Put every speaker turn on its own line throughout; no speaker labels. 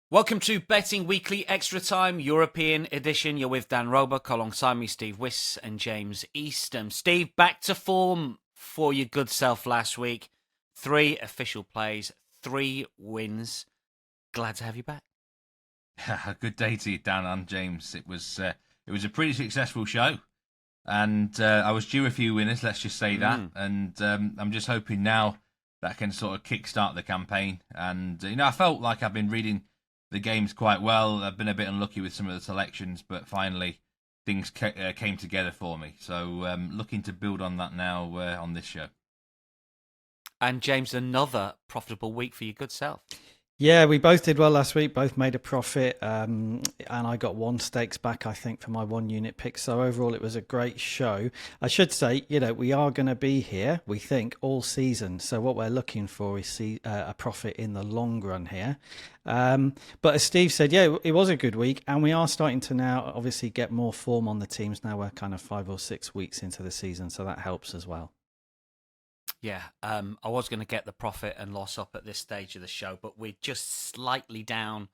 Welcome to Betting Weekly Extra Time European Edition. You're with Dan Roebuck alongside me, Steve Wyss and James Eastham. Steve, back to form for your good self last week. 3 official plays, 3 wins. Glad to have you back.
Good day to you, Dan and James. It was a pretty successful show, and I was due a few winners. Let's just say that, and I'm just hoping now that I can sort of kickstart the campaign. And I felt like I've been reading the games quite well. I've been a bit unlucky with some of the selections, but finally things came together for me. So looking to build on that now on this show.
And James, another profitable week for your good self.
Yeah, we both did well last week, both made a profit, and I got 1 stakes back, I think, for my 1 unit pick. So overall, it was a great show. I should say, we are going to be here, we think, all season. So what we're looking for is a profit in the long run here. But as Steve said, yeah, it was a good week, and we are starting to now obviously get more form on the teams. Now we're kind of 5 or 6 weeks into the season, so that helps as well.
Yeah, I was going to get the profit and loss up at this stage of the show, but we're just slightly down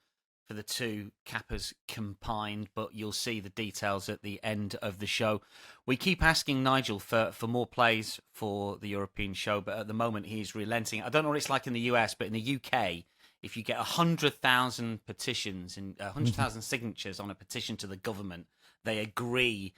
for the 2 cappers combined, but you'll see the details at the end of the show. We keep asking Nigel for more plays for the European show, but at the moment he's relenting. I don't know what it's like in the US, but in the UK, if you get 100,000 petitions and 100,000 signatures on a petition to the government, they agree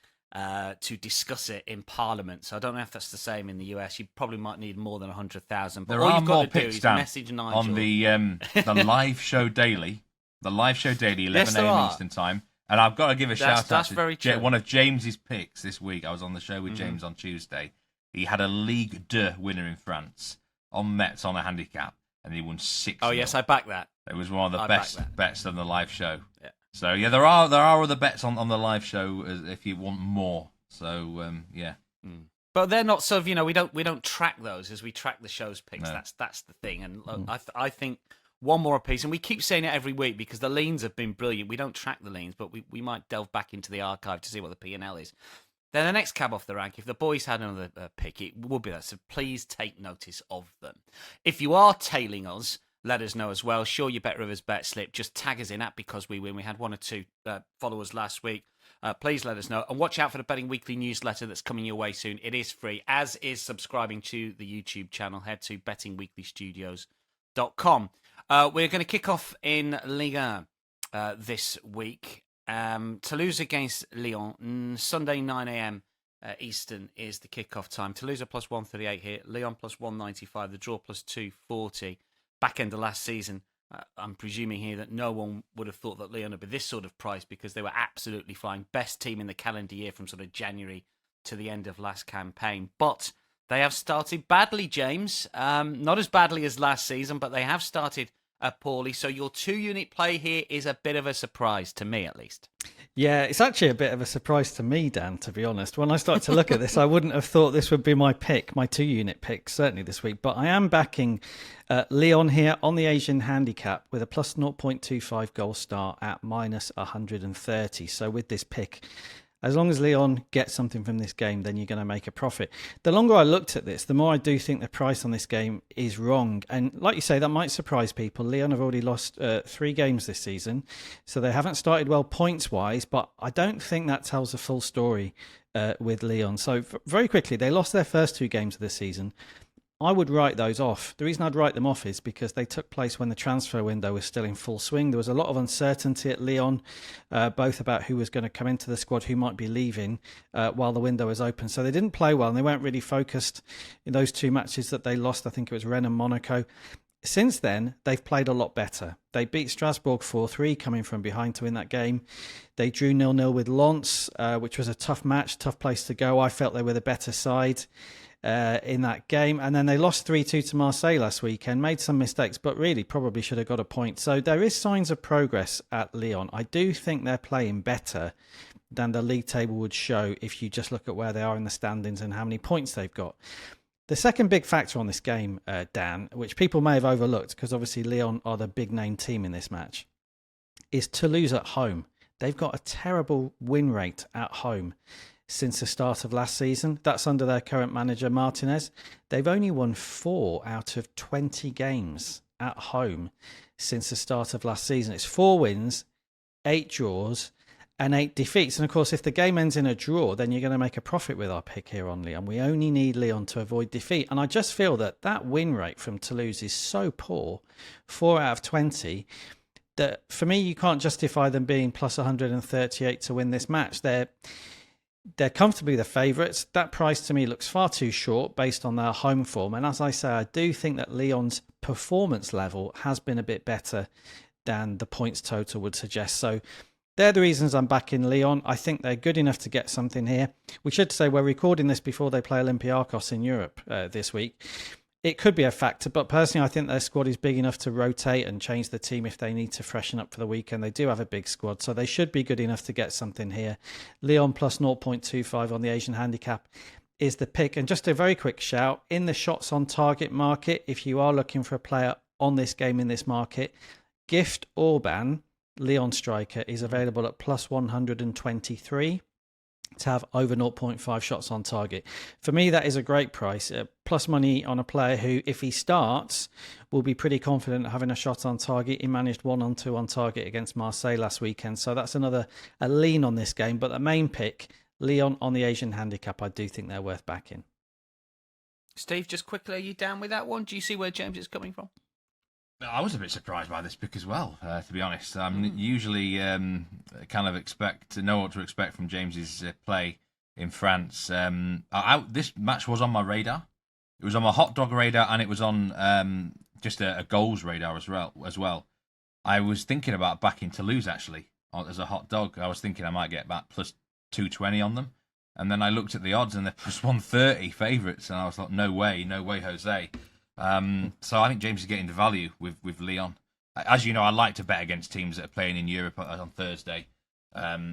to discuss it in Parliament. So I don't know if that's the same in the US. You probably might need more than 100,000. But
there
all
are
you've got
more
to do
picks
is
down
message Nigel
on the live show daily. The live show daily, 11 a.m. Eastern time. And I've got to give a shout out to one of James's picks this week. I was on the show with James on Tuesday. He had a Ligue 2 winner in France on Metz on a handicap, and he won 6.
Oh yes, I backed that.
It was one of the best bets on the live show.
Yeah.
So yeah, there are other bets on the live show if you want more. So yeah.
But they're not sort of, we don't track those as we track the show's picks.
No.
That's the thing. And I think one more apiece, and we keep saying it every week because the leans have been brilliant. We don't track the leans, but we might delve back into the archive to see what the P&L is. Then the next cab off the rank, if the boys had another pick, it would be that. So please take notice of them. If you are tailing us, let us know as well. Sure, your Bet Rivers bet slip. Just tag us in at Because We Win. We had 1 or 2 followers last week. Please let us know. And watch out for the Betting Weekly newsletter that's coming your way soon. It is free, as is subscribing to the YouTube channel. Head to bettingweeklystudios.com. We're going to kick off in Ligue this week. Toulouse against Lyon. Sunday, 9 a.m. Eastern is the kickoff time. Toulouse are plus 138 here. Lyon plus 195. The draw plus 240. Back end of last season, I'm presuming here that no one would have thought that Lyon would be this sort of price because they were absolutely flying. Best team in the calendar year from sort of January to the end of last campaign. But they have started badly, James. Not as badly as last season, but they have started poorly. So your 2-unit play here is a bit of a surprise, to me at least.
Yeah, it's actually a bit of a surprise to me, Dan, to be honest. When I started to look at this, I wouldn't have thought this would be my pick, my 2-unit pick, certainly this week. But I am backing Lyon here on the Asian handicap with a plus 0.25 goal start at minus 130. So with this pick, as long as Lyon gets something from this game, then you're going to make a profit. The longer I looked at this, the more I do think the price on this game is wrong. And like you say, that might surprise people. Lyon have already lost 3 games this season, so they haven't started well points-wise, but I don't think that tells the full story with Lyon. So very quickly, they lost their first 2 games of the season. I would write those off. The reason I'd write them off is because they took place when the transfer window was still in full swing. There was a lot of uncertainty at Lyon, both about who was going to come into the squad, who might be leaving while the window was open. So they didn't play well and they weren't really focused in those 2 matches that they lost. I think it was Rennes and Monaco. Since then, they've played a lot better. They beat Strasbourg 4-3, coming from behind to win that game. They drew 0-0 with Lens, which was a tough match, tough place to go. I felt they were the better side in that game. And then they lost 3-2 to Marseille last weekend, made some mistakes, but really probably should have got a point. So there is signs of progress at Lyon. I do think they're playing better than the league table would show if you just look at where they are in the standings and how many points they've got. The second big factor on this game, Dan, which people may have overlooked because obviously Lyon are the big name team in this match, is Toulouse at home. They've got a terrible win rate at home since the start of last season. That's under their current manager, Martinez. They've only won 4 out of 20 games at home since the start of last season. It's 4 wins, 8 draws, and 8 defeats. And of course, if the game ends in a draw, then you're going to make a profit with our pick here on Lyon. We only need Lyon to avoid defeat. And I just feel that win rate from Toulouse is so poor, 4 out of 20, that for me, you can't justify them being plus 138 to win this match. They're comfortably the favourites. That price to me looks far too short based on their home form. And as I say, I do think that Lyon's performance level has been a bit better than the points total would suggest. So they're the reasons I'm back in Lyon. I think they're good enough to get something here. We should say we're recording this before they play Olympiacos in Europe this week. It could be a factor, but personally I think their squad is big enough to rotate and change the team if they need to freshen up for the weekend. They do have a big squad, so they should be good enough to get something here. Lyon plus 0.25 on the Asian handicap is the pick. And just a very quick shout, in the shots on target market, if you are looking for a player on this game in this market, Gift Orban, Lyon striker, is available at plus 123 to have over 0.5 shots on target. For me, that is a great price. Plus money on a player who, if he starts, will be pretty confident having a shot on target. He managed 1-on-2 on target against Marseille last weekend. So that's a lean on this game. But the main pick, Lyon on the Asian handicap, I do think they're worth backing.
Steve, just quickly, are you down with that one? Do you see where James is coming from?
I was a bit surprised by this pick as well, to be honest. Usually kind of know what to expect from James's play in France. This match was on my radar. It was on my hot dog radar, and it was on just a goals radar as well. I was thinking about backing Toulouse, actually, as a hot dog. I was thinking I might get about plus 220 on them. And then I looked at the odds, and they're plus 130 favourites, and I was like, no way, Jose. So I think James is getting the value with Lyon. As you know, I like to bet against teams that are playing in Europe on Thursday.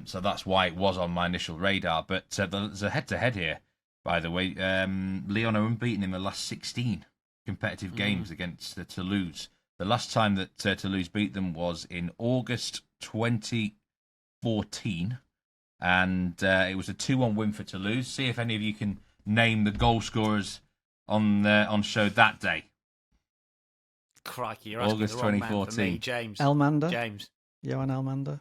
So that's why it was on my initial radar. But there's a head-to-head here, by the way. Lyon are unbeaten in the last 16 competitive games against Toulouse. The last time that Toulouse beat them was in August 2014. And it was a 2-1 win for Toulouse. See if any of you can name the goal scorers on show that day.
Crikey, you're asking
August
the wrong
2014.
man for me, James.
Elmander?
James.
Johan Elmander?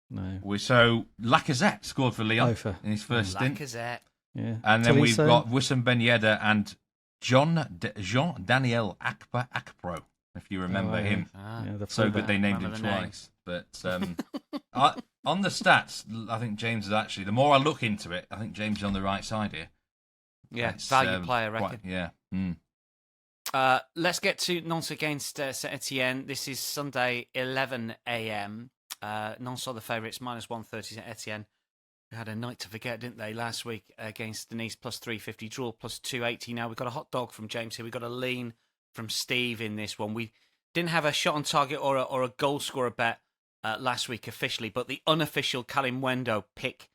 No.
So Lacazette scored for Lyon in his first stint.
Lacazette.
Yeah.
And then we've got Wissam Ben Yedder and Jean-Daniel Akpro, if you remember him.
Yeah,
so good they named him twice. But on the stats, I think James is actually, the more I look into it, I think James is on the right side here.
Yeah, value player, I reckon.
Yeah.
Let's get to Nantes against St Etienne. This is Sunday, 11 a.m. Nantes are the favourites, minus 130. St Etienne, who had a night to forget, didn't they, last week against Nice, plus 350. Draw, plus 280. Now we've got a hot dog from James here. We've got a lean from Steve in this one. We didn't have a shot on target or a goal scorer bet last week officially, but the unofficial Kalimwendo pick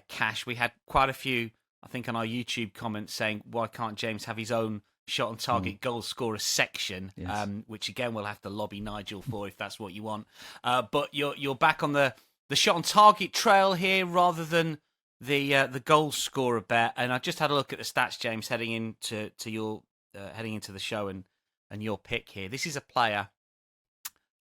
cash. We had quite a few, I think, on our YouTube comments saying, why can't James have his own shot on target goal scorer section? Yes. Which again we'll have to lobby Nigel for if that's what you want. But you're back on the shot on target trail here rather than the goal scorer bet. And I just had a look at the stats, James, heading into the show and your pick here. This is a player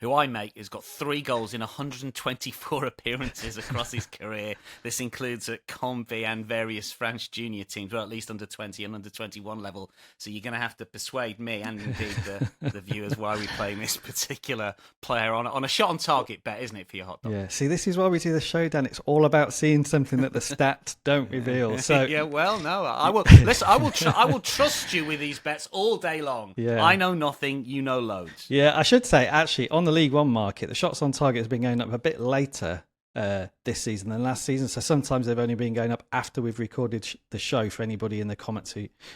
who I make has got 3 goals in 124 appearances across his career. This includes at Combi and various French junior teams, or at least under 20 and under 21 level. So you're going to have to persuade me and indeed the viewers why we're playing this particular player on a shot on target bet, isn't it, for your hot dog?
Yeah. See, this is why we do the show, Dan. It's all about seeing something that the stats don't reveal. So
yeah, well, no, I will. Listen, I will trust you with these bets all day long.
Yeah.
I know nothing, you know loads.
Yeah, I should say actually on the League One market, the shots on target has been going up a bit later this season than last season. So sometimes they've only been going up after we've recorded the show, for anybody in the comments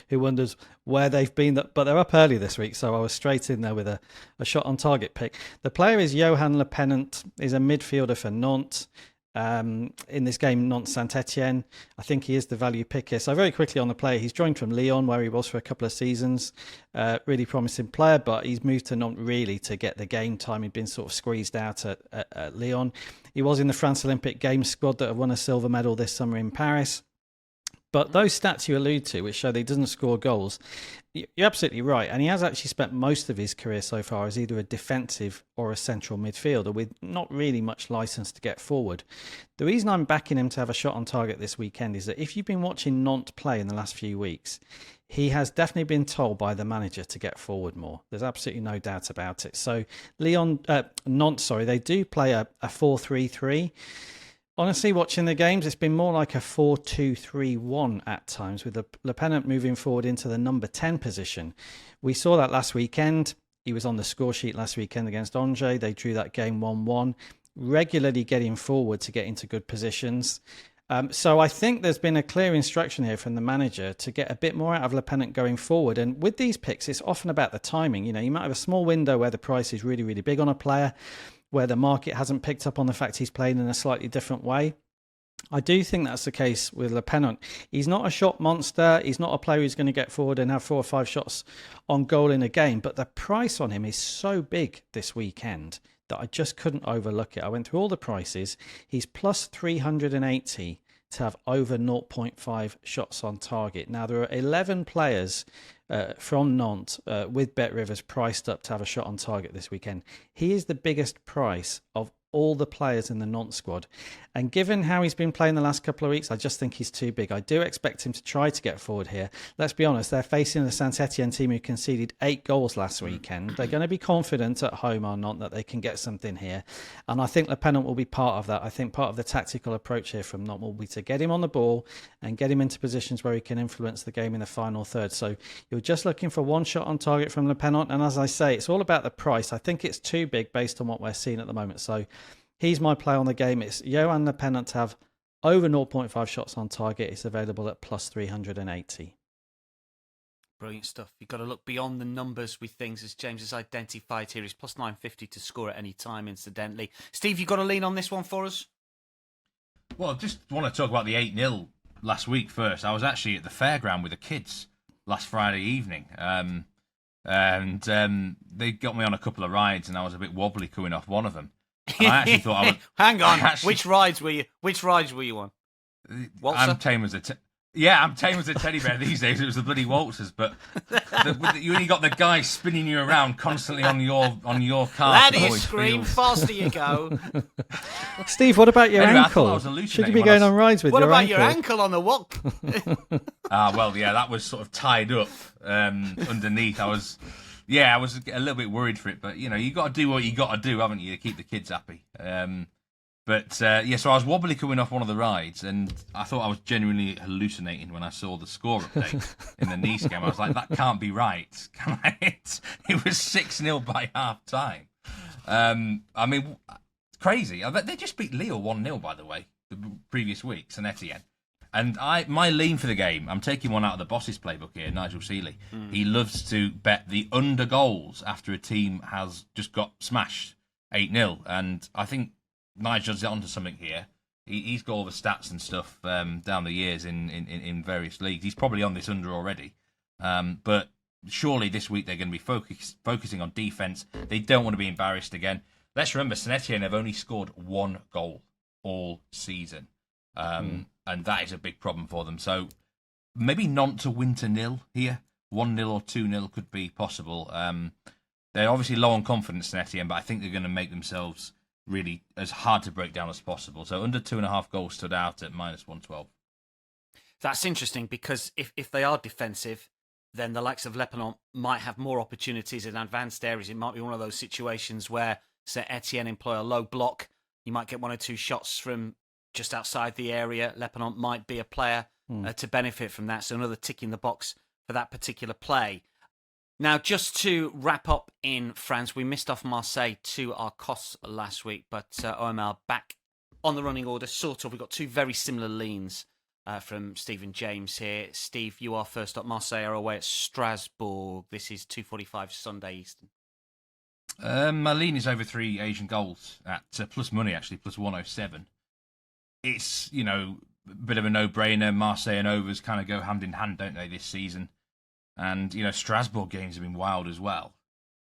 who wonders where they've been. But they're up early this week, so I was straight in there with a shot on target pick. The player is Johan Le Pennant, is a midfielder for Nantes. In this game, Nantes St Etienne, I think he is the value pick here. So very quickly on the player, he's joined from Lyon, where he was for a couple of seasons. Really promising player, but he's moved to Nantes really to get the game time. He'd been sort of squeezed out at Lyon. He was in the France Olympic Games squad that have won a silver medal this summer in Paris. But those stats you allude to, which show that he doesn't score goals, you're absolutely right. And he has actually spent most of his career so far as either a defensive or a central midfielder with not really much license to get forward. The reason I'm backing him to have a shot on target this weekend is that if you've been watching Nantes play in the last few weeks, he has definitely been told by the manager to get forward more. There's absolutely no doubt about it. So Nantes, they do play a 4-3-3. Honestly, watching the games, it's been more like a 4-2-3-1 at times, with Le Penant moving forward into the number 10 position. We saw that last weekend. He was on the score sheet last weekend against Angers. They drew that game 1-1, regularly getting forward to get into good positions. So I think there's been a clear instruction here from the manager to get a bit more out of Le Penant going forward. And with these picks, it's often about the timing. You might have a small window where the price is really, really big on a player, where the market hasn't picked up on the fact he's playing in a slightly different way. I do think that's the case with Le Penant. He's not a shot monster. He's not a player who's going to get forward and have 4 or 5 shots on goal in a game. But the price on him is so big this weekend that I just couldn't overlook it. I went through all the prices. He's plus 380 to have over 0.5 shots on target. Now, there are 11 players from Nantes with BetRivers priced up to have a shot on target this weekend. He is the biggest price of all the players in the Nantes squad. And given how he's been playing the last couple of weeks, I just think he's too big. I do expect him to try to get forward here. Let's be honest, they're facing the St Etienne team who conceded 8 goals last weekend. They're going to be confident at home or not that they can get something here. And I think Le Penant will be part of that. I think part of the tactical approach here from Nantes will be to get him on the ball and get him into positions where he can influence the game in the final third. So you're just looking for 1 shot on target from Le Penant. And as I say, it's all about the price. I think it's too big based on what we're seeing at the moment. So he's my play on the game. It's Johan Le Penant to have over 0.5 shots on target. It's available at plus 380.
Brilliant stuff. You've got to look beyond the numbers with things, as James has identified here. He's plus 950 to score at any time, incidentally. Steve, you've got to lean on this one for us?
Well, just want to talk about the 8-0 last week first. I was actually at the fairground with the kids last Friday evening. And they got me on a couple of rides, and I was a bit wobbly coming off one of them. I actually thought I was.
Hang on. Which rides were you on? Waltzer?
I'm tame as a teddy bear these days. It was the bloody waltzers, but you only got the guy spinning you around constantly on your car.
Laddie, scream, faster you go.
Steve, what about your ankle?
I was
Should you be going on rides with your ankle?
What about your ankle on the walk?
Well, yeah, that was sort of tied up underneath. I was a little bit worried for it, but you got to do what you got to do, haven't you, to keep the kids happy. So I was wobbly coming off one of the rides, and I thought I was genuinely hallucinating when I saw the score update in the Nice game. I was like, that can't be right. It was 6-0 by half time. Crazy. They just beat Lyon 1-0, by the way, the previous week, St Etienne. And my lean for the game, I'm taking one out of the boss's playbook here, Nigel Seeley. He loves to bet the under goals after a team has just got smashed 8-0. And I think Nigel's onto something here. He's got all the stats and stuff down the years in various leagues. He's probably on this under already. But surely this week they're going to be focusing on defence. They don't want to be embarrassed again. Let's remember, St Etienne have only scored 1 goal all season. And that is a big problem for them. So maybe Nantes to win to 0 here. 1-0 or 2-0 could be possible. They're obviously low on confidence, St Etienne, but I think they're going to make themselves really as hard to break down as possible. So under 2.5 goals stood out at minus 112.
That's interesting because if they are defensive, then the likes of Le Penant might have more opportunities in advanced areas. It might be one of those situations where St Etienne employ a low block. You might get 1 or 2 shots from just outside the area. Le Penant might be a player to benefit from that. So another tick in the box for that particular play. Now, just to wrap up in France, we missed off Marseille to our costs last week, but OML back on the running order, sort of. We've got 2 very similar leans from Steve and James here. Steve, you are first up. Marseille are away at Strasbourg. This is 2:45 Sunday Eastern.
My lean is over 3 Asian goals at plus money, actually, plus 107. It's, a bit of a no-brainer. Marseille and overs kind of go hand in hand, don't they, this season? And, Strasbourg games have been wild as well.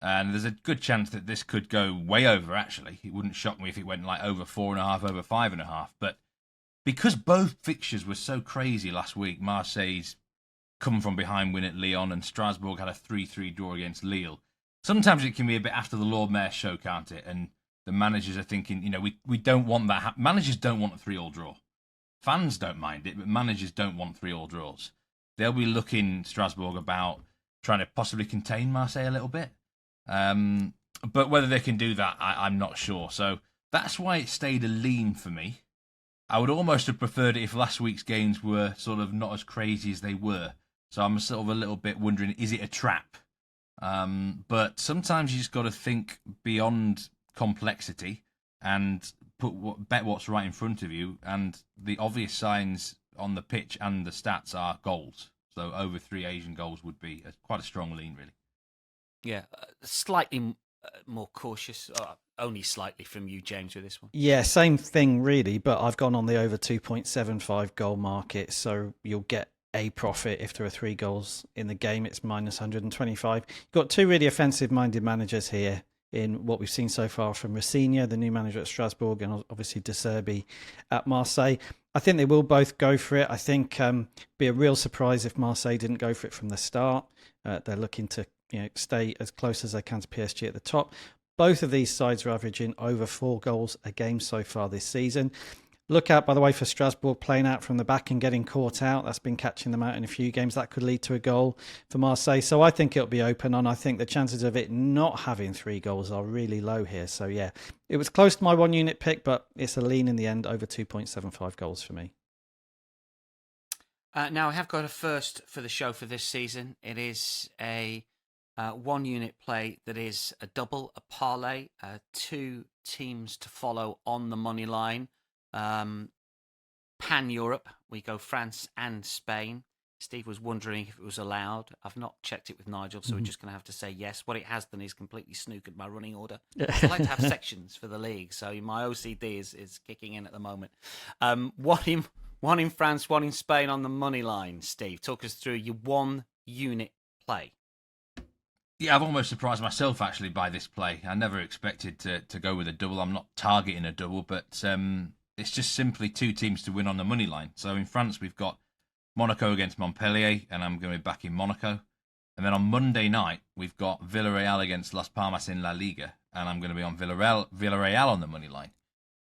And there's a good chance that this could go way over, actually. It wouldn't shock me if it went like over 4.5, over 5.5. But because both fixtures were so crazy last week, Marseille's come from behind win at Lyon and Strasbourg had a 3-3 draw against Lille. Sometimes it can be a bit after the Lord Mayor show, can't it? And the managers are thinking, we don't want that. Managers don't want a 3-3 draw. Fans don't mind it, but managers don't want 3-3 draws. They'll be looking, Strasbourg, about trying to possibly contain Marseille a little bit. But whether they can do that, I'm not sure. So that's why it stayed a lean for me. I would almost have preferred it if last week's games were sort of not as crazy as they were. So I'm sort of a little bit wondering, is it a trap? But sometimes you just got to think beyond complexity and bet what's right in front of you. And the obvious signs on the pitch and the stats are goals. So over 3 Asian goals would be quite a strong lean, really.
Yeah, slightly more cautious, only slightly from you, James, with this one.
Yeah, same thing really, but I've gone on the over 2.75 goal market, so you'll get a profit if there are 3 goals in the game. It's minus 125. You've got 2 really offensive-minded managers here in what we've seen so far from Rossigna, the new manager at Strasbourg, and obviously De Zerbi at Marseille. I think they will both go for it. I think be a real surprise if Marseille didn't go for it from the start. They're looking to stay as close as they can to PSG at the top. Both of these sides are averaging over 4 goals a game so far this season. Look out, by the way, for Strasbourg playing out from the back and getting caught out. That's been catching them out in a few games. That could lead to a goal for Marseille. So I think it'll be open, and I think the chances of it not having 3 goals are really low here. So yeah, it was close to my 1 unit pick, but it's a lean in the end, over 2.75 goals for me.
Now I have got a first for the show for this season. It is a 1 unit play that is a double, a parlay, 2 teams to follow on the money line. Pan-Europe, we go France and Spain. Steve was wondering if it was allowed. I've not checked it with Nigel, so we're just going to have to say yes. What it has done is completely snookered my running order. I like to have sections for the league, so my OCD is kicking in at the moment. One in France, 1 in Spain on the money line. Steve, talk us through your 1 unit play.
Yeah, I've almost surprised myself, actually, by this play. I never expected to go with a double. I'm not targeting a double, but it's just simply 2 teams to win on the money line. So in France, we've got Monaco against Montpellier, and I'm going to be back in Monaco. And then on Monday night, we've got Villarreal against Las Palmas in La Liga, and I'm going to be on Villarreal on the money line.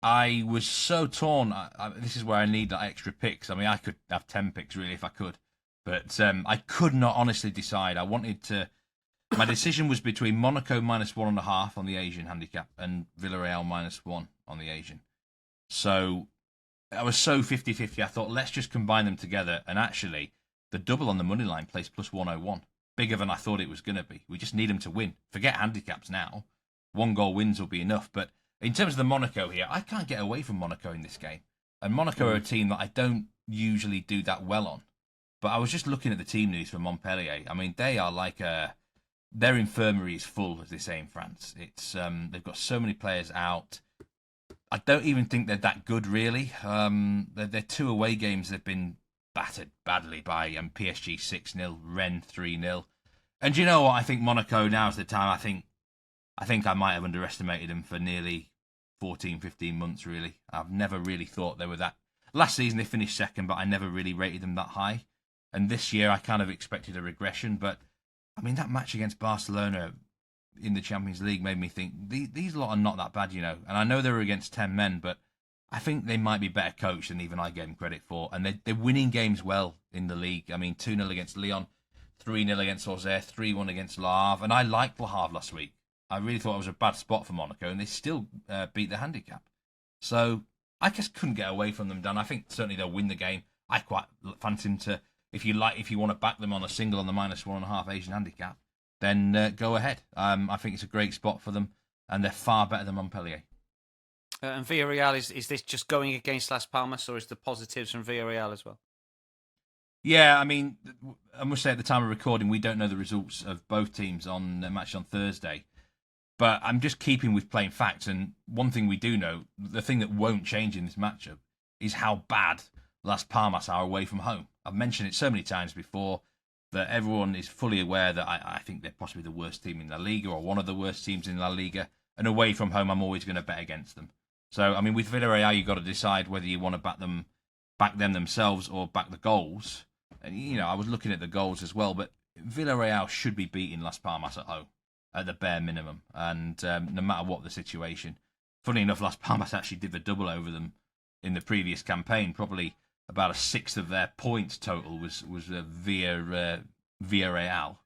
I was so torn. This is where I need that extra picks. I mean, I could have 10 picks, really, if I could. But I could not honestly decide. My decision was between Monaco minus 1.5 on the Asian handicap and Villarreal minus 1 on the Asian. So I was so 50-50. I thought, let's just combine them together. And actually, the double on the money line plays plus 101. Bigger than I thought it was going to be. We just need them to win. Forget handicaps now. 1 goal wins will be enough. But in terms of the Monaco here, I can't get away from Monaco in this game. And Monaco are a team that I don't usually do that well on. But I was just looking at the team news for Montpellier. I mean, they are like their infirmary is full, as they say in France. It's they've got so many players out. I don't even think they're that good, really. Their 2 away games, they've been battered badly by PSG 6-0, Rennes 3-0. And you know what? I think Monaco, now's the time. I think I might have underestimated them for nearly 14, 15 months, really. I've never really thought they were that. Last season, they finished second, but I never really rated them that high. And this year, I kind of expected a regression, but I mean, that match against Barcelona in the Champions League made me think, these lot are not that bad, And I know they were against 10 men, but I think they might be better coached than even I gave them credit for. And they're winning games well in the league. I mean, 2-0 against Lyon, 3-0 against Auxerre, 3-1 against Le Havre. And I liked Le Havre last week. I really thought it was a bad spot for Monaco, and they still beat the handicap. So I just couldn't get away from them, Dan. I think certainly they'll win the game. I quite fancy them to... If you want to back them on a single on the minus 1.5 Asian handicap, then go ahead. I think it's a great spot for them, and they're far better than Montpellier.
And Villarreal, is this just going against Las Palmas, or is the positives from Villarreal as well?
Yeah, I mean, I must say at the time of recording, we don't know the results of both teams on the match on Thursday. But I'm just keeping with plain facts, and one thing we do know, the thing that won't change in this matchup, is how bad Las Palmas are away from home. I've mentioned it so many times before that everyone is fully aware that I think they're possibly the worst team in La Liga, or one of the worst teams in La Liga. And away from home, I'm always going to bet against them. So, I mean, with Villarreal, you've got to decide whether you want to back them back them themselves or back the goals. And, I was looking at the goals as well, but Villarreal should be beating Las Palmas at home at the bare minimum. And no matter what the situation. Funny enough, Las Palmas actually did the double over them in the previous campaign. Probably about a sixth of their points total was via Villarreal.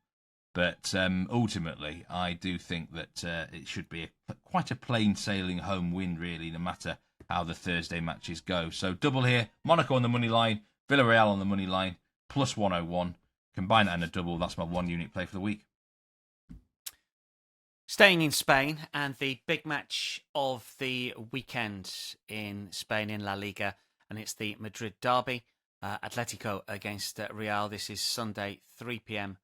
But ultimately, I do think that it should be quite a plain sailing home win, really, no matter how the Thursday matches go. So double here, Monaco on the money line, Villarreal on the money line, plus 101. Combine that and a double, that's my one unit play for the week.
Staying in Spain, and the big match of the weekend in Spain in La Liga, and it's the Madrid derby. Atletico against Real. This is Sunday, 3 p.m.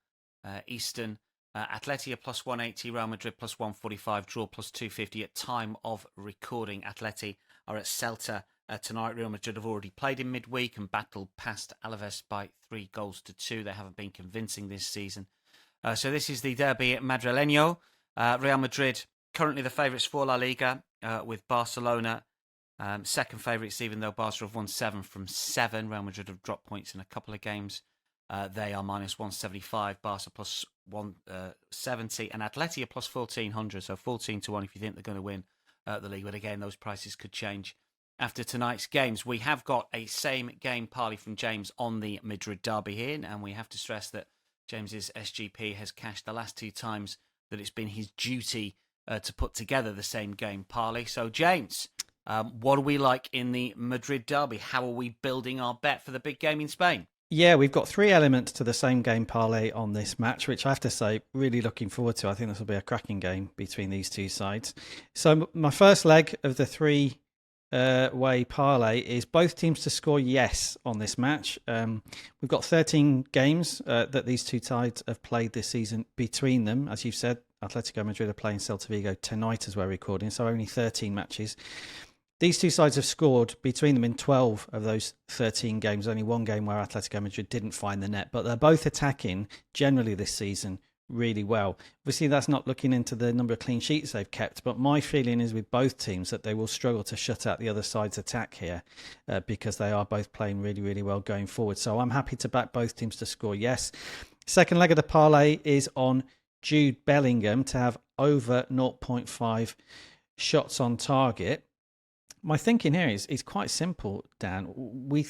Eastern. Atletico plus 180, Real Madrid plus 145, draw plus 250 at time of recording. Atleti are at Celta tonight. Real Madrid have already played in midweek and battled past Alaves by 3-2. They haven't been convincing this season. So this is the derby madrileño. Real Madrid currently the favourites for La Liga, with Barcelona second favourites, even though Barca have won 7 from 7. Real Madrid have dropped points in a couple of games. They are minus 175, Barca plus 170, and Atleti are plus 1400, so 14 to 1 if you think they're going to win the league. But again, those prices could change after tonight's games. We have got a same-game parlay from James on the Madrid derby here, and we have to stress that James's SGP has cashed the last 2 times that it's been his duty to put together the same-game parlay. So, James, what do we like in the Madrid derby? How are we building our bet for the big game in Spain?
Yeah, we've got 3 elements to the same game parlay on this match, which I have to say, really looking forward to. I think this will be a cracking game between these two sides. So my first leg of the 3-way parlay is both teams to score yes on this match. We've got 13 games that these two sides have played this season between them. As you've said, Atletico Madrid are playing Celta Vigo tonight as we're recording, so only 13 matches. These two sides have scored between them in 12 of those 13 games. Only one game where Atletico Madrid didn't find the net, but they're both attacking generally this season really well. Obviously, that's not looking into the number of clean sheets they've kept, but my feeling is with both teams that they will struggle to shut out the other side's attack here because they are both playing really, really well going forward. So I'm happy to back both teams to score yes. Second leg of the parlay is on Jude Bellingham to have over 0.5 shots on target. My thinking here is quite simple, Dan. We're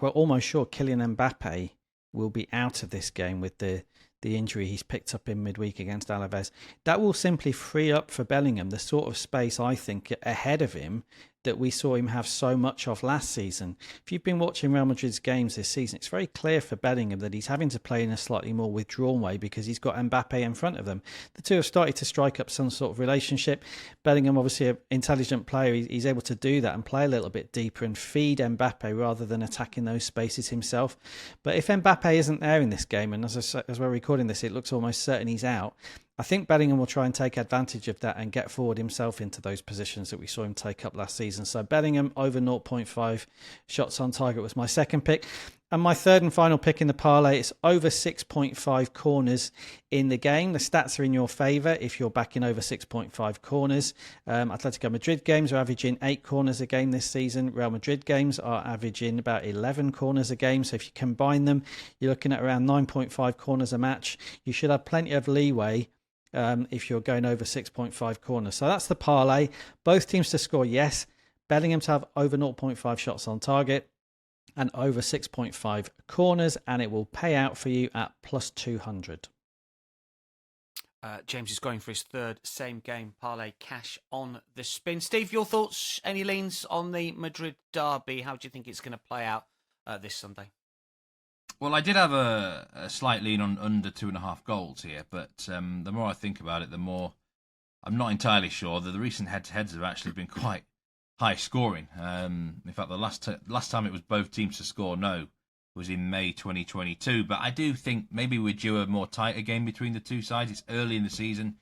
almost sure Kylian Mbappe will be out of this game with the injury he's picked up in midweek against Alaves. That will simply free up for Bellingham the sort of space, I think, ahead of him that we saw him have so much of last season. If you've been watching Real Madrid's games this season, it's very clear for Bellingham that he's having to play in a slightly more withdrawn way because he's got Mbappe in front of them. The two have started to strike up some sort of relationship. Bellingham, obviously an intelligent player, he's able to do that and play a little bit deeper and feed Mbappe rather than attacking those spaces himself. But if Mbappe isn't there in this game, and as we're recording this, it looks almost certain he's out, I think Bellingham will try and take advantage of that and get forward himself into those positions that we saw him take up last season. So Bellingham over 0.5 shots on target was my second pick. And my third and final pick in the parlay is over 6.5 corners in the game. The stats are in your favour if you're backing over 6.5 corners. Atletico Madrid games are averaging 8 corners a game this season. Real Madrid games are averaging about 11 corners a game. So if you combine them, you're looking at around 9.5 corners a match. You should have plenty of leeway if you're going over 6.5 corners. So that's the parlay. Both teams to score yes. Bellingham to have over 0.5 shots on target and over 6.5 corners, and it will pay out for you at plus 200.
James is going for his third same game parlay cash on the spin. Steve, your thoughts? Any leans on the Madrid derby? How do you think it's going to play out this Sunday?
Well, I did have a slight lean on under 2.5 goals here, but the more I think about it, the more I'm not entirely sure that the recent head-to-heads have actually been quite high scoring. In fact, the last time it was both teams to score no was in May 2022. But I do think maybe we're due a more tighter game between the two sides. It's early in the season.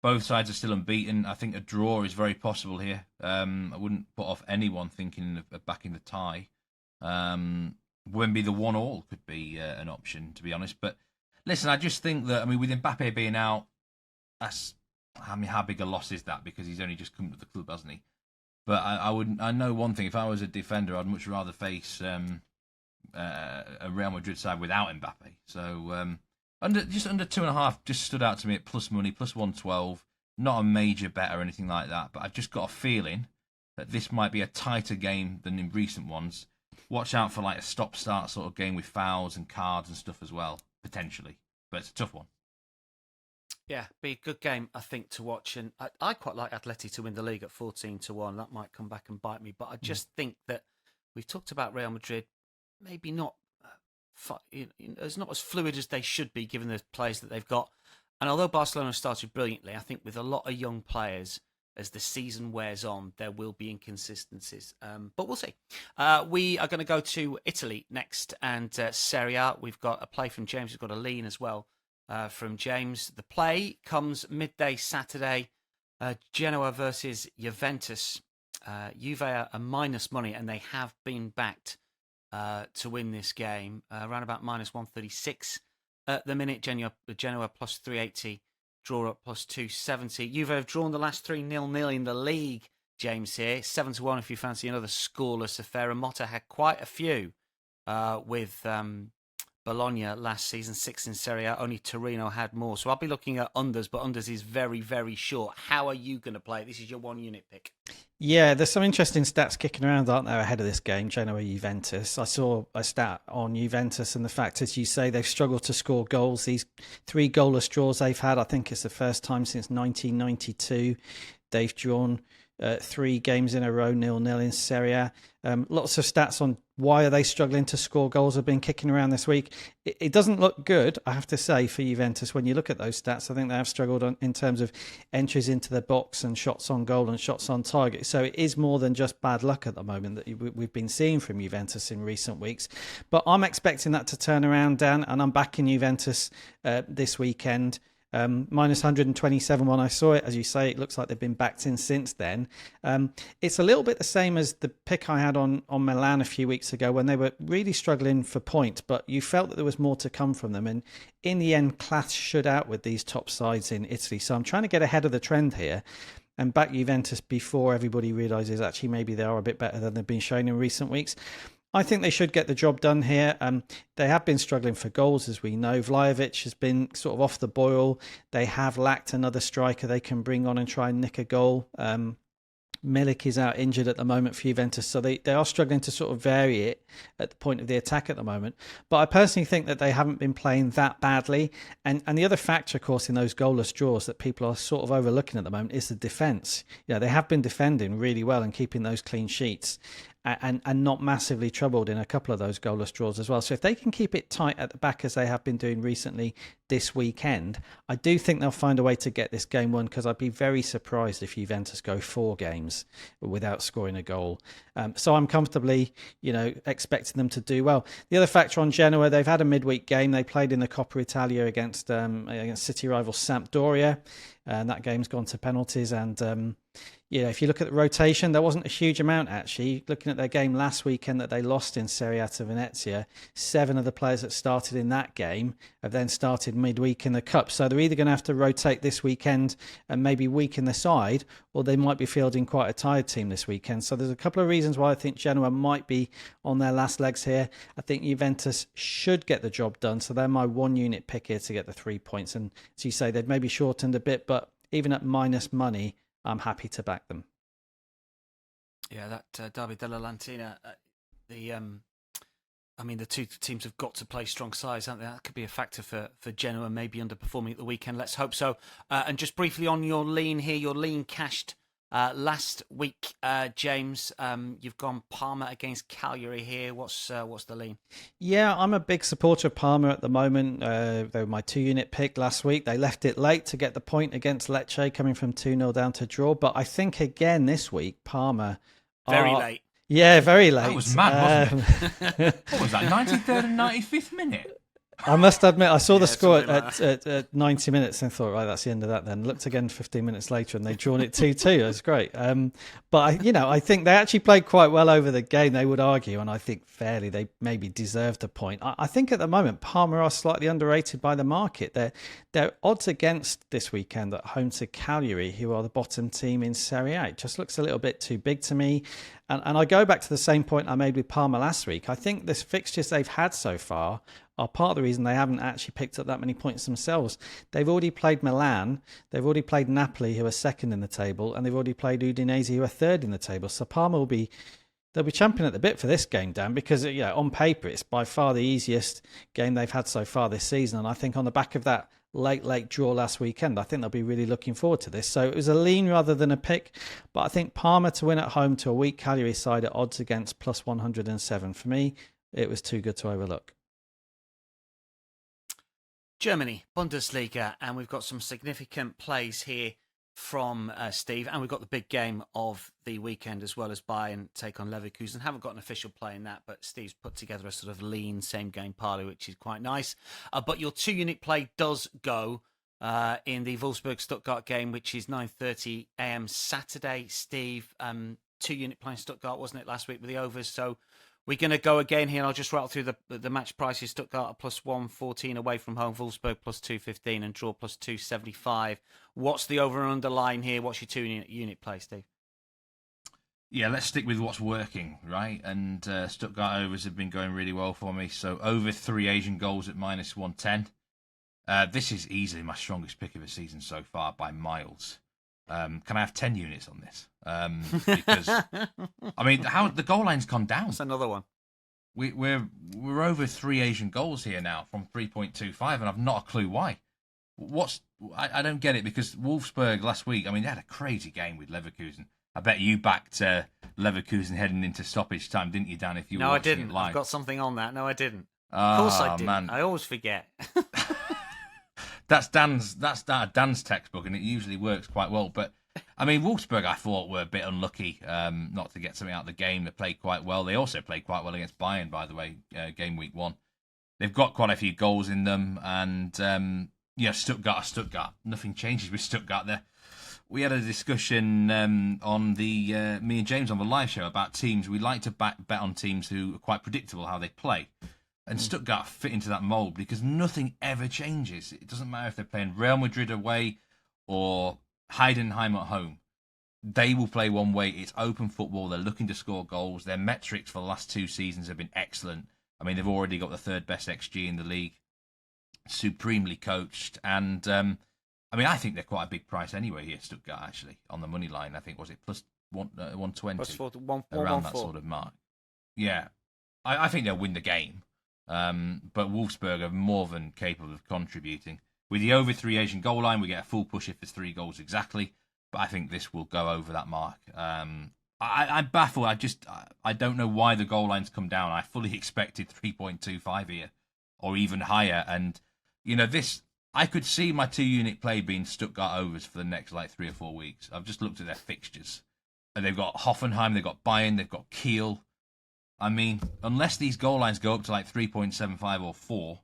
Both sides are still unbeaten. I think a draw is very possible here. I wouldn't put off anyone thinking of backing the tie. Wemby the 1-1 could be an option, to be honest. But listen, I just think that, with Mbappe being out, how big a loss is that? Because he's only just come to the club, hasn't he? But I know one thing. If I was a defender, I'd much rather face a Real Madrid side without Mbappe. So under 2.5 just stood out to me at plus money, plus 112. Not a major bet or anything like that, but I've just got a feeling that this might be a tighter game than in recent ones. Watch out for like a stop-start sort of game with fouls and cards and stuff as well, potentially. But it's a tough one.
Yeah, be a good game, I think, to watch. And I quite like Atleti to win the league at 14-1. That might come back and bite me. But I just think that we've talked about Real Madrid, maybe not it's not as fluid as they should be given the players that they've got. And although Barcelona started brilliantly, I think with a lot of young players, as the season wears on, there will be inconsistencies. But we'll see. We are going to go to Italy next and Serie A. We've got a play from James. We've got a lean as well from James. The play comes midday Saturday. Genoa versus Juventus. Juve are minus money, and they have been backed to win this game. Around about minus 136 at the minute. Genoa plus 380. Draw up plus 270. Juve have drawn the last 3 0-0 in the league, James here. 7-1 if you fancy another scoreless affair. And Motta had quite a few with Bologna last season, 6 in Serie A. Only Torino had more. So I'll be looking at unders, but unders is very, very short. How are you going to play it? This is your 1 unit pick.
Yeah, there's some interesting stats kicking around, aren't there, ahead of this game, Genoa-Juventus. I saw a stat on Juventus and the fact, as you say, they've struggled to score goals. These 3 goalless draws they've had, I think it's the first time since 1992 they've drawn 3 games in a row, 0-0 in Serie A. Lots of stats on why are they struggling to score goals have been kicking around this week. It doesn't look good, I have to say, for Juventus. When you look at those stats, I think they have struggled in terms of entries into the box and shots on goal and shots on target. So it is more than just bad luck at the moment that we've been seeing from Juventus in recent weeks. But I'm expecting that to turn around, Dan, and I'm backing Juventus this weekend. Minus 127 when I saw it. As you say, it looks like they've been backed in since then. It's a little bit the same as the pick I had on Milan a few weeks ago when they were really struggling for points, but you felt that there was more to come from them. And in the end, class should out with these top sides in Italy. So I'm trying to get ahead of the trend here and back Juventus before everybody realises actually maybe they are a bit better than they've been showing in recent weeks. I think they should get the job done here. They have been struggling for goals, as we know. Vlahovic has been sort of off the boil. They have lacked another striker they can bring on and try and nick a goal. Milik is out injured at the moment for Juventus, so they are struggling to sort of vary it at the point of the attack at the moment. But I personally think that they haven't been playing that badly. And the other factor, of course, in those goalless draws that people are sort of overlooking at the moment is the defence. You know, they have been defending really well and keeping those clean sheets. And not massively troubled in a couple of those goalless draws as well. So if they can keep it tight at the back as they have been doing recently this weekend, I do think they'll find a way to get this game won, because I'd be very surprised if Juventus go 4 games without scoring a goal. So I'm comfortably, expecting them to do well. The other factor on Genoa, they've had a midweek game. They played in the Coppa Italia against city rival Sampdoria, and that game's gone to penalties. And if you look at the rotation, there wasn't a huge amount actually. Looking at their game last weekend that they lost in Serie A to Venezia, 7 of the players that started in that game have then started midweek in the Cup. So they're either going to have to rotate this weekend and maybe weaken the side, or they might be fielding quite a tired team this weekend. So there's a couple of reasons why I think Genoa might be on their last legs here. I think Juventus should get the job done. So they're my 1 unit pick here to get the 3 points. And as you say, they've maybe shortened a bit, but even at minus money, I'm happy to back them.
Yeah, that Derby della Lantina, the two teams have got to play strong sides, haven't they? That could be a factor for Genoa, maybe underperforming at the weekend. Let's hope so. And just briefly on your lean here, your lean cashed last week, James. You've gone Parma against Cagliari here. What's the lean? Yeah,
I'm a big supporter of Parma at the moment. They were my 2 unit pick last week. They left it late to get the point against Lecce, coming from 2-0 down to draw. But I think again this week, Parma
very late.
Yeah, very late.
That was mad, wasn't it? What was that, 93rd and 95th minute?
I must admit, I saw the score at 90 minutes and thought, right, that's the end of that then. Looked again 15 minutes later and they'd drawn it 2-2. It was great. But, I think they actually played quite well over the game, they would argue, and I think fairly they maybe deserved a point. I think at the moment, Parma are slightly underrated by the market. Their odds against this weekend at home to Cagliari, who are the bottom team in Serie A, it just looks a little bit too big to me. And I go back to the same point I made with Parma last week. I think the fixtures they've had so far are part of the reason they haven't actually picked up that many points themselves. They've already played Milan, they've already played Napoli, who are second in the table, and they've already played Udinese, who are third in the table. So Parma they'll be champing at the bit for this game, Dan, because on paper it's by far the easiest game they've had so far this season. And I think on the back of that late draw last weekend, I think they'll be really looking forward to this. So it was a lean rather than a pick, but I think Parma to win at home to a weak Cagliari side at odds against plus 107. For me, it was too good to overlook.
Germany, Bundesliga, and we've got some significant plays here from Steve, and we've got the big game of the weekend as well as Bayern take on Leverkusen. Haven't got an official play in that, but Steve's put together a sort of lean same-game parlay, which is quite nice. But your 2-unit play does go in the Wolfsburg-Stuttgart game, which is 9:30 a.m. Saturday. Steve, 2-unit play in Stuttgart, wasn't it, last week with the overs? So we're going to go again here, and I'll just rattle through the match prices. Stuttgart at plus 114 away from home, Wolfsburg plus 215, and draw plus 275. What's the over and under line here? What's your 2-unit play, Steve?
Yeah, let's stick with what's working, right? And Stuttgart overs have been going really well for me. So over 3 Asian goals at minus 110. This is easily my strongest pick of the season so far by miles. Can I have 10 units on this? Because I mean, how the goal line's gone down.
That's another one.
We're over 3 Asian goals here now from 3.25, and I've not a clue why. I don't get it, because Wolfsburg last week, I mean, they had a crazy game with Leverkusen. I bet you backed Leverkusen heading into stoppage time, didn't you, Dan? If you were watching
I didn't.
it live.
I've got something on that. No, I didn't. Of course I didn't.
Man.
I always forget.
That's Dan's textbook, and it usually works quite well. But I mean, Wolfsburg, I thought, were a bit unlucky not to get something out of the game. They played quite well. They also played quite well against Bayern, by the way, game week 1. They've got quite a few goals in them, and Stuttgart. Nothing changes with Stuttgart there. We had a discussion on the me and James on the live show about teams. We like to bet on teams who are quite predictable how they play. And Stuttgart fit into that mould because nothing ever changes. It doesn't matter if they're playing Real Madrid away or Heidenheim at home. They will play one way. It's open football. They're looking to score goals. Their metrics for the last 2 seasons have been excellent. I mean, they've already got the 3rd best XG in the league. Supremely coached. And, I mean, I think they're quite a big price anyway here, Stuttgart, actually, on the money line. I think, was it plus 120?
Plus 4,
around that sort of mark. Yeah. I think they'll win the game. But Wolfsburg are more than capable of contributing. With the over 3 Asian goal line, we get a full push if it's 3 goals exactly. But I think this will go over that mark. I'm baffled. I don't know why the goal line's come down. I fully expected 3.25 here, or even higher. And I could see my 2-unit play being Stuttgart overs for the next 3 or 4 weeks. I've just looked at their fixtures, and they've got Hoffenheim, they've got Bayern, they've got Kiel. I mean, unless these goal lines go up to 3.75 or 4,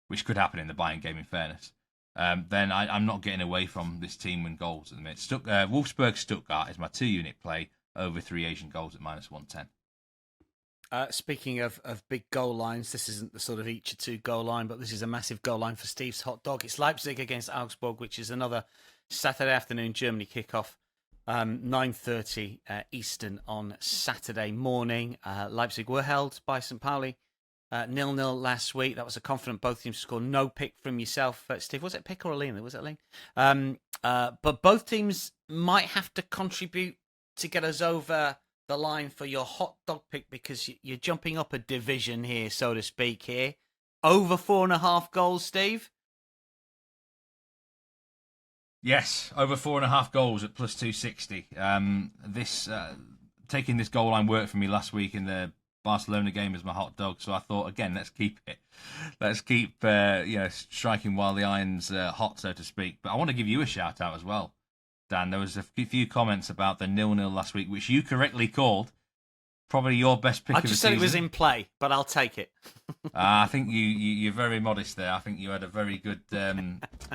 which could happen in the Bayern game, in fairness, then I'm not getting away from this team and goals at the minute. Wolfsburg Stuttgart is my 2-unit play over 3 Asian goals at minus 110.
Speaking of big goal lines, this isn't the sort of each or 2 goal line, but this is a massive goal line for Steve's hot dog. It's Leipzig against Augsburg, which is another Saturday afternoon Germany kickoff. 9:30 Eastern on Saturday morning. Leipzig were held by St Pauli 0-0 last week. That was a confident both teams to score. No pick from yourself, Steve. Was it a pick or a lean? Was it a lean? But both teams might have to contribute to get us over the line for your hot dog pick, because you're jumping up a division here, so to speak. Here, over 4.5 goals, Steve.
Yes, over 4.5 goals at plus 260. Taking this goal line worked for me last week in the Barcelona game as my hot dog. So I thought, again, let's keep it. Let's keep striking while the iron's hot, so to speak. But I want to give you a shout out as well, Dan. There was a few comments about the 0-0 last week, which you correctly called probably your best pick of the season.
I just said it was in play, but I'll take it.
I think you're very modest there. I think you had a very good.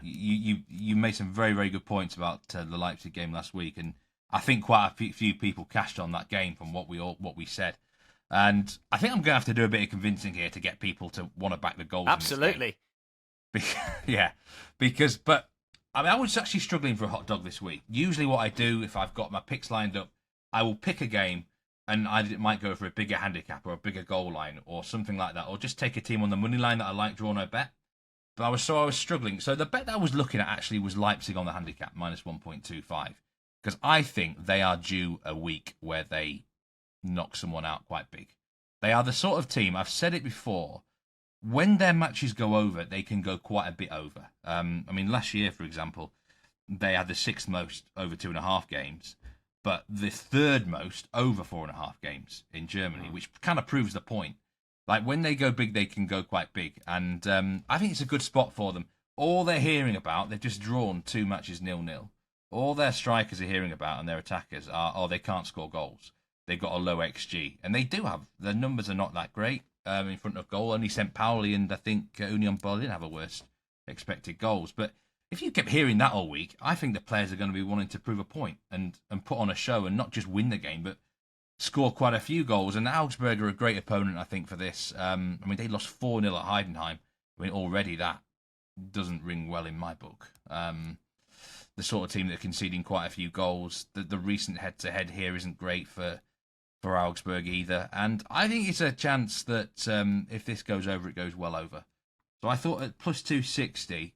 You made some very, very good points about the Leipzig game last week, and I think quite a few people cashed on that game from what we said. And I think I'm going to have to do a bit of convincing here to get people to want to back the goals.
Absolutely.
But I mean, I was actually struggling for a hot dog this week. Usually, what I do if I've got my picks lined up, I will pick a game and I might go for a bigger handicap or a bigger goal line or something like that, or just take a team on the money line that I like, draw no bet. But I was struggling. So the bet that I was looking at actually was Leipzig on the handicap, minus 1.25. Because I think they are due a week where they knock someone out quite big. They are the sort of team, I've said it before, when their matches go over, they can go quite a bit over. I mean, last year, for example, they had the sixth most over 2.5 games, but the third most over 4.5 games in Germany, which kind of proves the point. Like, when they go big, they can go quite big. And I think it's a good spot for them. All they're hearing about, they've just drawn 2 matches 0-0. All their strikers are hearing about and their attackers are, oh, they can't score goals. They've got a low XG. And they do have, their numbers are not that great in front of goal. Only St Pauli and I think Union Berlin have a worse expected goals. But if you kept hearing that all week, I think the players are going to be wanting to prove a point and put on a show and not just win the game, but score quite a few goals. And Augsburg are a great opponent, I think, for this. I mean, they lost 4-0 at Heidenheim. I mean, already that doesn't ring well in my book. The sort of team that are conceding quite a few goals. The recent head-to-head here isn't great for Augsburg either. And I think it's a chance that if this goes over, it goes well over. So I thought at plus 260,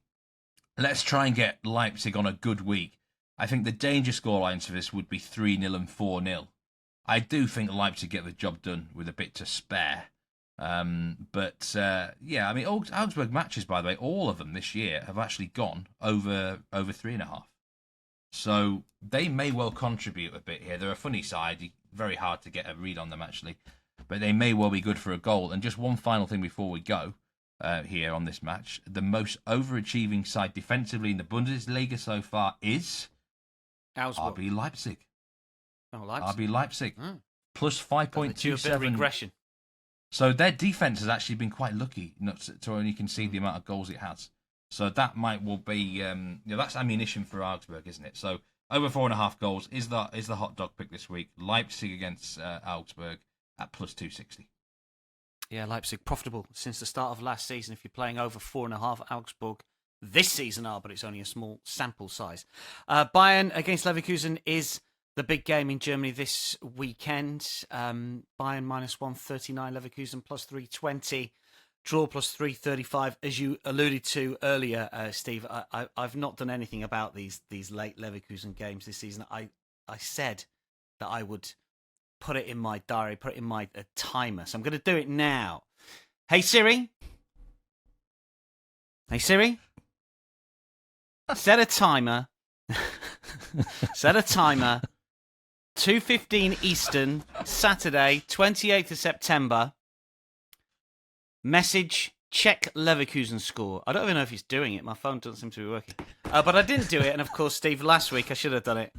let's try and get Leipzig on a good week. I think the danger scorelines for this would be 3-0 and 4-0. I do think Leipzig get the job done with a bit to spare. Yeah, I mean, Augsburg matches, by the way, all of them this year have actually gone over 3.5. So they may well contribute a bit here. They're a funny side, very hard to get a read on them actually, but they may well be good for a goal. And just one final thing before we go here on this match: the most overachieving side defensively in the Bundesliga so far is
Augsburg.
RB Leipzig.
Oh, Leipzig.
RB Leipzig plus 5.27
regression.
So their defense has actually been quite lucky not to only concede the amount of goals it has. So that might well be, that's ammunition for Augsburg, isn't it? So over 4.5 goals is the hot dog pick this week. Leipzig against Augsburg at plus 260.
Yeah, Leipzig profitable since the start of last season. If you're playing over 4.5, Augsburg this season are, but it's only a small sample size. Bayern against Leverkusen is the big game in Germany this weekend. Bayern minus 139, Leverkusen plus 320. Draw plus 335, as you alluded to earlier, Steve. I've not done anything about these late Leverkusen games this season. I said that I would put it in my diary, put it in my timer. So I'm going to do it now. Hey Siri. Hey Siri. Set a timer. Set a timer. 2:15 Eastern, Saturday, 28th of September. Message, check Leverkusen score. I don't even know if he's doing it. My phone doesn't seem to be working. But I didn't do it. And of course, Steve, last week I should have done it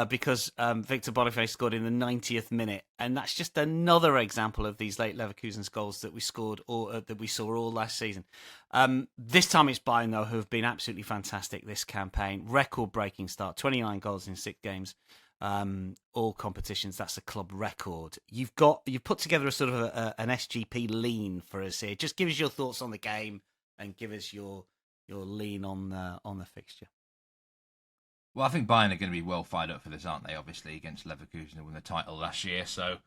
because Victor Boniface scored in the 90th minute. And that's just another example of these late Leverkusen's goals that we scored or that we saw all last season. This time it's Bayern, though, who have been absolutely fantastic this campaign. Record-breaking start, 29 goals in 6 games. All competitions, that's a club record. You've put together a sort of an SGP lean for us here. Just give us your thoughts on the game and give us your lean on the fixture.
Well, I think Bayern are going to be well fired up for this, aren't they? Obviously against Leverkusen who won the title last year, so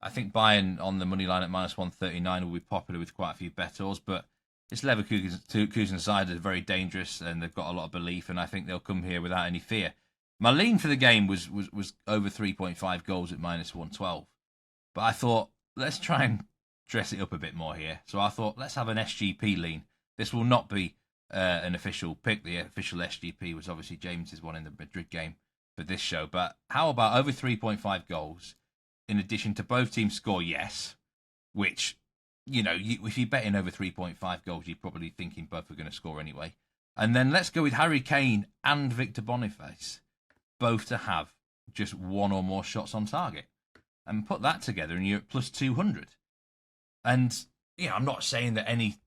I think Bayern on the money line at minus 139 will be popular with quite a few bettors. But this Leverkusen side is very dangerous and they've got a lot of belief, and I think they'll come here without any fear. My lean for the game was over 3.5 goals at minus 112. But I thought, let's try and dress it up a bit more here. So I thought, let's have an SGP lean. This will not be an official pick. The official SGP was obviously James's one in the Madrid game for this show. But how about over 3.5 goals in addition to both teams score yes, which, if you're betting over 3.5 goals, you're probably thinking both are going to score anyway. And then let's go with Harry Kane and Victor Boniface, both to have just one or more shots on target, and put that together and you're at plus 200. And I'm not saying that any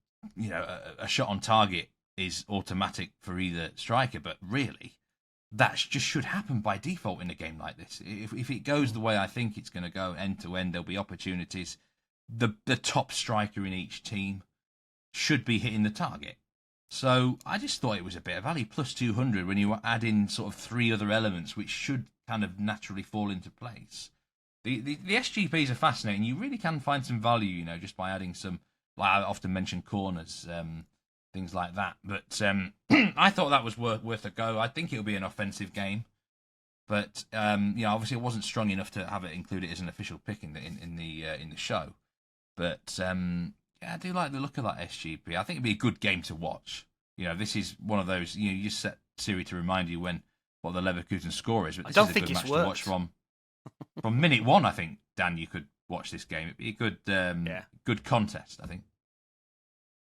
a shot on target is automatic for either striker, but really that just should happen by default in a game like this. If it goes the way I think it's going to go, end to end, there'll be opportunities. The top striker in each team should be hitting the target. So I just thought it was a bit of value, plus 200, when you add in sort of 3 other elements which should kind of naturally fall into place. The SGPs are fascinating. You really can find some value, just by adding some, like I often mention, corners, things like that. But I thought that was worth a go. I think it'll be an offensive game. But obviously it wasn't strong enough to have it included as an official pick in the show. But I do like the look of that SGP. I think it'd be a good game to watch. This is one of those. You just set Siri to remind you what the Leverkusen score is. But this
I don't
is a
think
good
it's
match
worked.
to watch from minute one. I think, Dan, you could watch this game. It'd be a good contest, I think.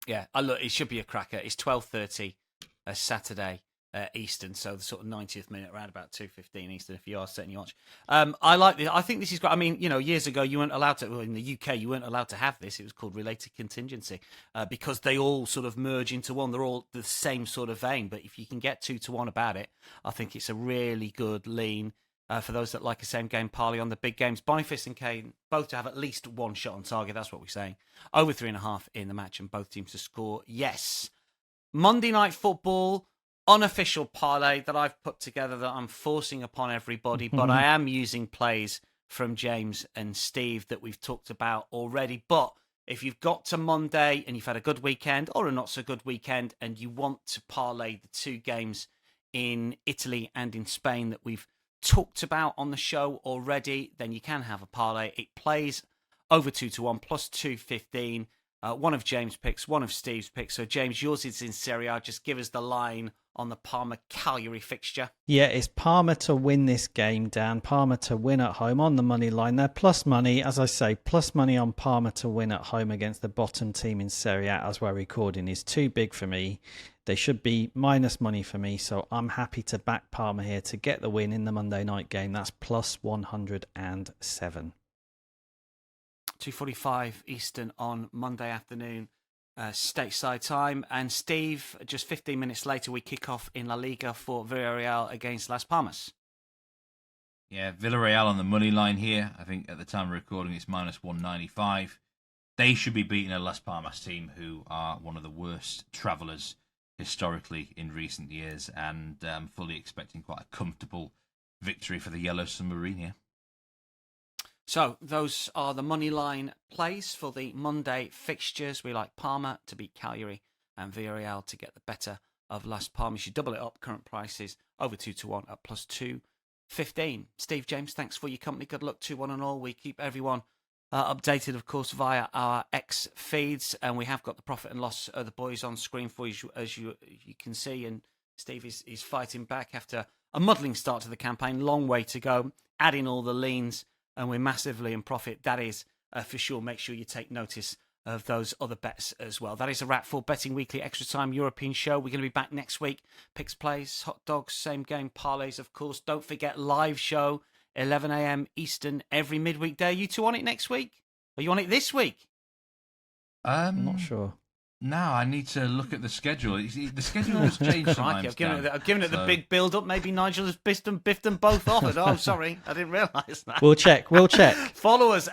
Yeah, look, it should be a cracker. It's 12:30 Saturday Eastern, so the sort of 90th minute, around about 2:15 Eastern. If you are setting your watch, I like this. I think this is great. I mean, years ago you weren't allowed to. Well, in the UK, you weren't allowed to have this. It was called related contingency because they all sort of merge into one. They're all the same sort of vein. But if you can get 2-1 about it, I think it's a really good lean. For those that like a same game parlay on the big games, Boniface and Kane both to have at least one shot on target. That's what we're saying. Over 3.5 in the match, and both teams to score. Yes. Monday Night Football, unofficial parlay that I've put together that I'm forcing upon everybody, but I am using plays from James and Steve that we've talked about already. But if you've got to Monday and you've had a good weekend or a not so good weekend and you want to parlay the two games in Italy and in Spain that we've talked about on the show already, then you can have a parlay. It plays over 2-1 plus 215. One of James' picks, one of Steve's picks. So James, yours is in Serie A. Just give us the line on the Parma-Cagliari fixture.
Yeah, it's Parma to win this game, Dan. Parma to win at home on the money line. They're plus money, as I say, plus money on Parma to win at home against the bottom team in Serie A, as we're recording, is too big for me. They should be minus money for me, so I'm happy to back Parma here to get the win in the Monday night game. That's plus 107.
2:45 Eastern on Monday afternoon, stateside time. And Steve, just 15 minutes later, we kick off in La Liga for Villarreal against Las Palmas.
Yeah, Villarreal on the money line here. I think at the time of recording, it's minus 195. They should be beating a Las Palmas team who are one of the worst travellers historically in recent years, and fully expecting quite a comfortable victory for the Yellow Submarine here.
So those are the money line plays for the Monday fixtures. We like Parma to beat Cagliari and Villarreal to get the better of Las Palmas. You double it up, current prices over 2-1 at plus 215. Steve, James, thanks for your company. Good luck to one and all. We keep everyone updated, of course, via our X feeds, and we have got the profit and loss of the boys on screen for you, as you can see. And Steve is fighting back after a muddling start to the campaign. Long way to go. Add in all the leans, and we're massively in profit. That is for sure. Make sure you take notice of those other bets as well. That is a wrap for Betting Weekly Extra Time European Show. We're going to be back next week. Picks, plays, hot dogs, same game parlays, of course. Don't forget, live show, 11 a.m. Eastern every midweek day. You two on it next week? Are you on it this week?
I'm not sure.
No, I need to look at the schedule. The schedule has changed sometimes.
I've given it the big build-up. Maybe Nigel has biffed them both off. Oh, sorry, I didn't realise that.
We'll check.
Follow us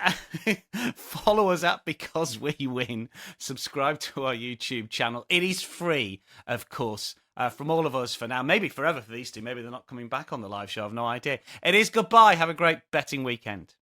at Because We Win. Subscribe to our YouTube channel. It is free, of course, from all of us for now. Maybe forever for these two. Maybe they're not coming back on the live show. I've no idea. It is goodbye. Have a great betting weekend.